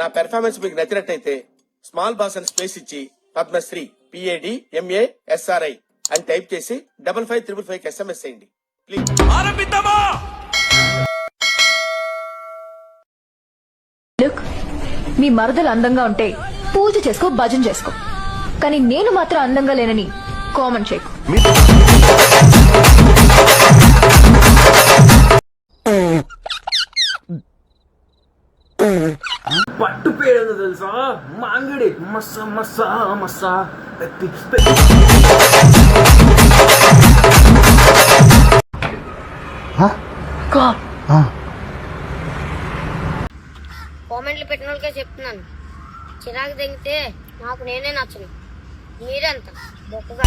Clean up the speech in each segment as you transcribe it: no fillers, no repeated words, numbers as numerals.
నా పెర్ఫార్మెన్స్ మీకు నచ్చినట్టయితే స్మాల్ బాస్ అని స్పేస్ ఇచ్చి పద్మశ్రీ PADMASRI అని టైప్ చేసి 5555 SMS చేయండి ప్లీజ్. మీ మరదలు అందంగా ఉంటే పూజ చేసుకో, భజన చేసుకో, కానీ నేను మాత్రం అందంగా లేనని కామెంట్ చేయకు. పట్టు పేరు తెలుసా? మాంగిడి మస్సా మస్సా మస్సా కామెంట్లు పెట్టిన వాళ్ళకే చెప్తున్నాను, చిరాకు తెగితే నాకు నేనే నచ్చను, మీరెంత బొక్కగా.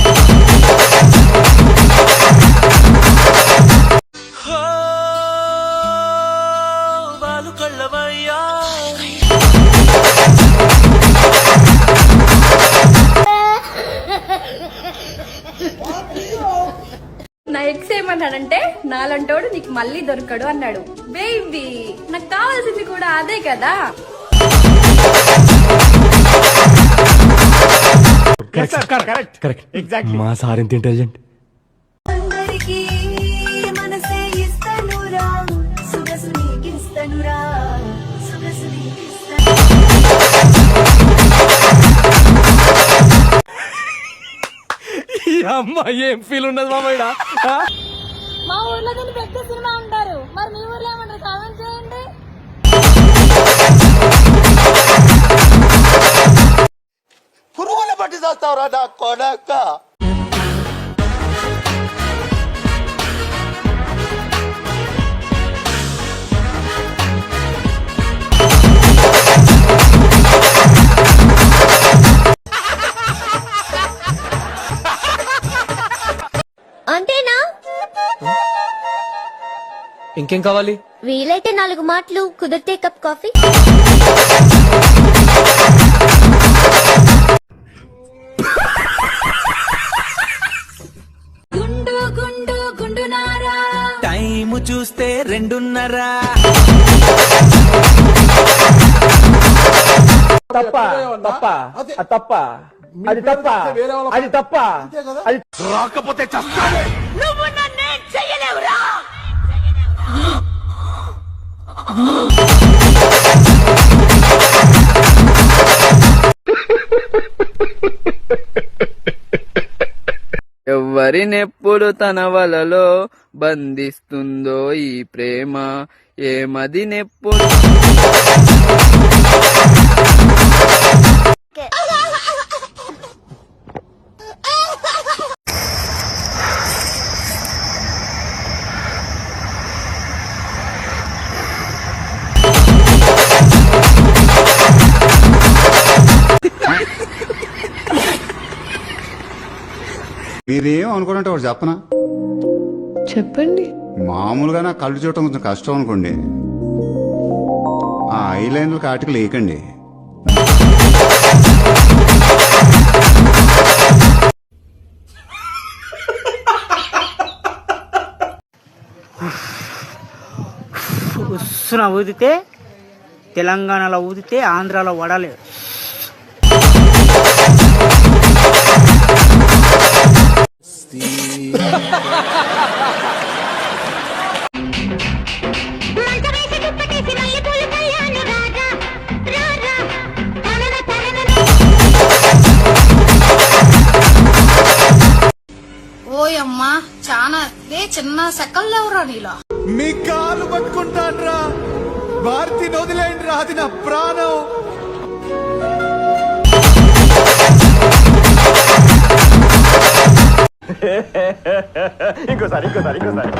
నా ఎక్స్ ఏమన్నాడంటే, నాలంటోడు నీకు మళ్ళీ దొరకడు అన్నాడు. బేబీ, నాకు కావాల్సింది కూడా అదే కదా. మా సార్ ఎంత ఇంటెలిజెంట్. అమ్మా ఏం ఫీల్ ఉండదు మామయ్య. మా ఊర్లో దీన్ని పెద్ద సినిమా అంటారు, మరి మీ ఊర్లో ఏమంటారు? కామెంట్ చేయండి. పురుగుల పట్టి చేస్తావురా నా కొడక. అంతేనా? ఇంకేం కావాలి? వీలైతే 4 మాటలు, కుదిరితే కప్ కాఫీ. గుండు గుండు గుండునారా, టైము చూస్తే 2:30. తప్ప తప్ప తప్ప అది తప్ప అది తప్ప అది రాకపోతే చస్తానే. నువ్వు నన్నేం చెయ్యలేవురా. ఎవరినెప్పుడు తన వలలో బంధిస్తుందో ఈ ప్రేమ, ఏమది నెప్పుడు. మీరేం అనుకోనంటే ఒకటి చెప్పనా? చెప్పండి. మామూలుగా నా కళ్ళు చూడటం కొంచెం కష్టం అనుకోండి, ఆ ఐలైనర్కి ఆర్టికల్ వేయకండి. ఉస్సున ఊదితే తెలంగాణలో ఊదితే ఆంధ్రాలో వడలేదు. ఓయమ్మా, చానా చిన్న సెకల్లో ఎవరా నీలో. మీ కాలు పట్టుకుంటాన్రా, భారతి వదిలేండి రా, అది నా ప్రాణం. ఇంకోసారి ఇంకోసారి ఇంకోసారి.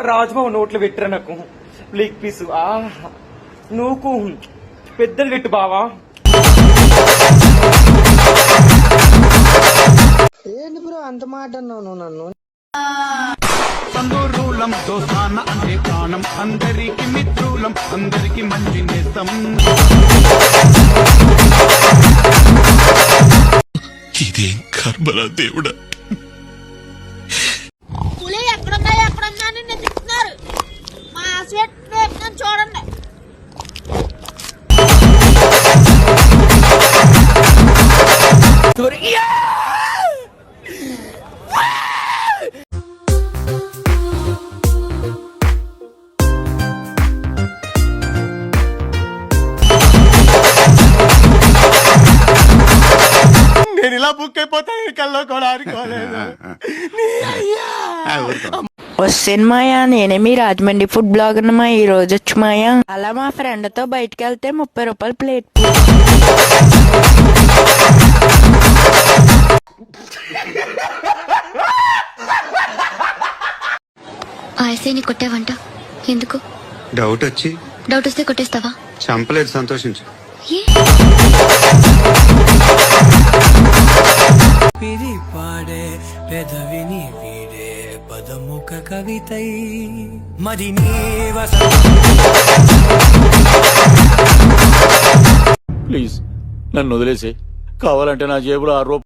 రాజ్మా నోట్లు పెట్టరా నాకు లెగ్ పీసు. నువ్వు పెద్దలు పెట్టు బావా. ఏంటి బ్రో అంత మాట అన్నావు నువ్వు నన్ను? సందూరులం దోస్తాన అంటే ప్రాణం, అందరికి మిత్రులం, అందరికి మంచి నేస్తం. దేవుడా. పులి ఎక్కడుందా అని వెతుకుతున్నారు. మా స్వెట్ చూడండి. నేను ఇలా బుక్ అయిపోతాను కల్లో కూడా అనుకోలేదు. వస్తాను మాయా, నేనే మీ రాజమండ్రి ఫుడ్ బ్లాగర్ మా. ఈ రోజు వచ్చి మాయా అలా మా ఫ్రెండ్ తో బయటకు వెళ్తే 30 రూపాయలు ప్లేట్. ఆ ఎస్ఐని కొట్టావంట, ఎందుకు? డౌట్ వచ్చి. డౌట్ వస్తే కొట్టేస్తావా? చంపలేదు, సంతోషించు. ఏ? పాడే పెదవిని వీడే పదముఖ కవితై మరి నీవ. ప్లీజ్ నన్ను వదిలేసి, కావాలంటే నా జేబులో 6 రూపాయలు